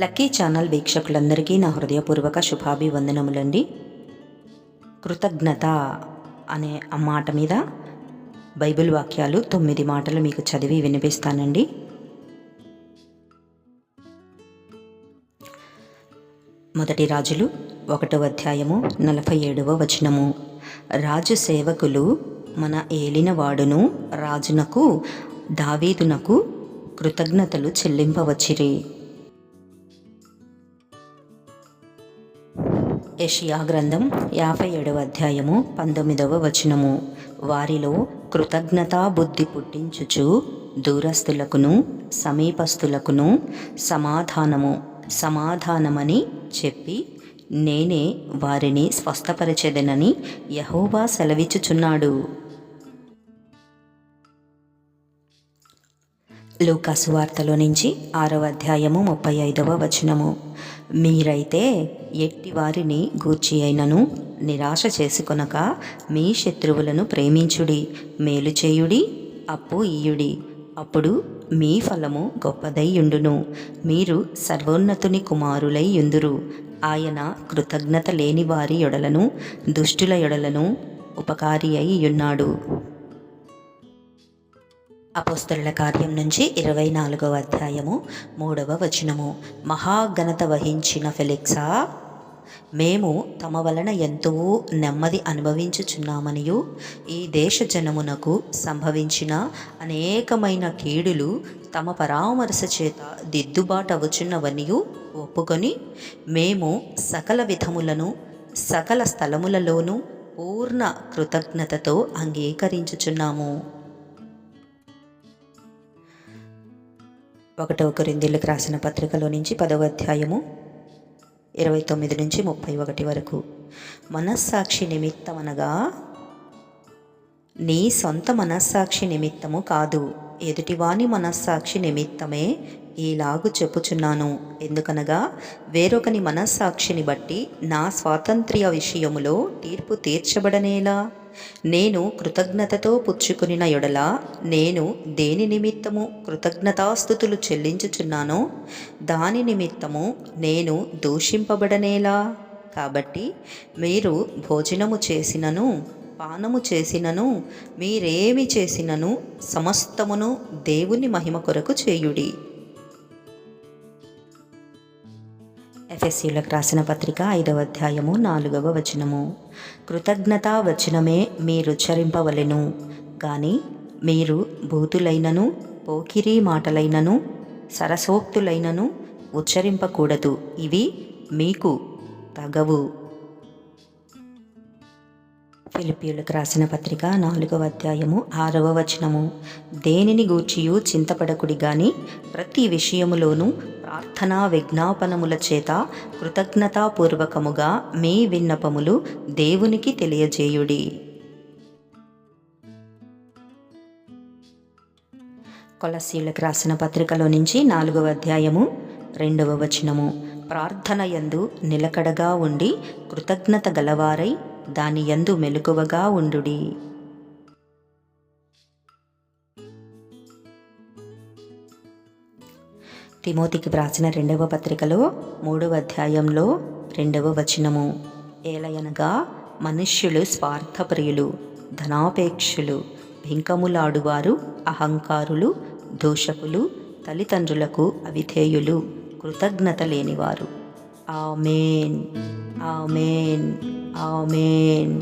Lucky channel వీక్షకులందరికీ నా హృదయపూర్వక శుభాభివందనములండి. కృతజ్ఞత అనే ఆ మాట మీద బైబిల్ వాక్యాలు 9 మాటలు మీకు చదివి వినిపిస్తానండి. మొదటి రాజులు 1వ అధ్యాయము 47వ వచనము. రాజు సేవకులు మన ఏలినవాడును రాజునకు దావీదునకు కృతజ్ఞతలు చెల్లింపవచ్చిరి. యెషయా గ్రంథం 57వ అధ్యాయము 19వ వచనము. వారిలో కృతజ్ఞతా బుద్ధి పుట్టించుచు దూరస్తులకును సమీపస్తులకును సమాధానమని చెప్పి నేనే వారిని స్వస్థపరచెదనని యెహోవా సెలవిచ్చుచున్నాడు. లూకా సువార్తలో నుంచి 6వ అధ్యాయము 35వ వచనము. మీరైతే ఎట్టి వారిని గూర్చి అయినను నిరాశ చేసుకొనక మీ శత్రువులను ప్రేమించుడి, మేలు చేయుడి, అప్పు ఇయ్యుడి, అప్పుడు మీ ఫలము గొప్పదై యుండును. మీరు సర్వోన్నతుని కుమారులై యుందురు. ఆయన కృతజ్ఞత లేని వారి యొడలను దుష్టుల యొడలను ఉపకారి అయి యున్నాడు. అపోస్తలుల కార్యం నుంచి 24వ అధ్యాయము 3వ వచనము. మహాఘనత వహించిన ఫెలిక్సా, మేము తమ వలన ఎంతో నెమ్మది అనుభవించుచున్నామనియు ఈ దేశ జనమునకు సంభవించిన అనేకమైన కీడులు తమ పరామర్శ చేత దిద్దుబాటవుచున్నవనియు ఒప్పుకొని మేము సకల విధములను సకల స్థలములలోనూ పూర్ణ కృతజ్ఞతతో అంగీకరించుచున్నాము. 1వ కొరింథీయులకు రాసిన పత్రికలో నుంచి 10వ అధ్యాయము 29 నుంచి 31 వరకు. మనస్సాక్షి నిమిత్తమనగా నీ సొంత మనస్సాక్షి నిమిత్తము కాదు, ఎదుటివాని మనస్సాక్షి నిమిత్తమే ఈలాగు చెప్పుచున్నాను. ఎందుకనగా వేరొకని మనస్సాక్షిని బట్టి నా స్వాతంత్ర్య విషయములో తీర్పు తీర్చబడనేలా? నేను కృతజ్ఞతతో పుచ్చుకునిన యొడల నేను దేని నిమిత్తము కృతజ్ఞతాస్తుతులు చెల్లించుచున్నానో దాని నిమిత్తము నేను దూషింపబడనేలా? కాబట్టి మీరు భోజనము చేసినను పానము చేసినను మీరేమి చేసినను సమస్తమును దేవుని మహిమ కొరకు చేయుడి. ఎఫెసీయులకు రాసిన పత్రిక 5వ అధ్యాయము 4వ వచనము. కృతజ్ఞతా వచనమే మీరుచ్చరింపవలెను గాని మీరు బూతులైనను పోకిరీ మాటలైనను సరసోక్తులైనను ఉచ్చరింపకూడదు, ఇవి మీకు తగవు. ఫిలిప్పీయులకు రాసిన పత్రిక 4వ అధ్యాయము 6వ వచనము. దేనిని గూర్చియు చింతపడకుడి గాని ప్రతి విషయములోనూ ప్రార్థనా విజ్ఞాపనముల చేత కృతజ్ఞతాపూర్వకముగా మీ విన్నపములు దేవునికి తెలియజేయుడి. కొలస్సీయులకు రాసిన పత్రికలో నుంచి 4వ అధ్యాయము 2వ వచనము. ప్రార్థన యందు నిలకడగా ఉండి కృతజ్ఞత గలవారై దాని యందు మెలకువగా ఉండుడి. తిమోతికి వ్రాసిన 2వ పత్రికలో 3వ అధ్యాయంలో 2వ వచనము. ఏలయనగా మనుష్యులు స్వార్థప్రియులు, ధనాపేక్షులు, భింకములాడువారు, అహంకారులు, దూషకులు, తల్లిదండ్రులకు అవిధేయులు, కృతజ్ఞత లేనివారు. ఆమేన్, ఆమేన్, ఆమేన్.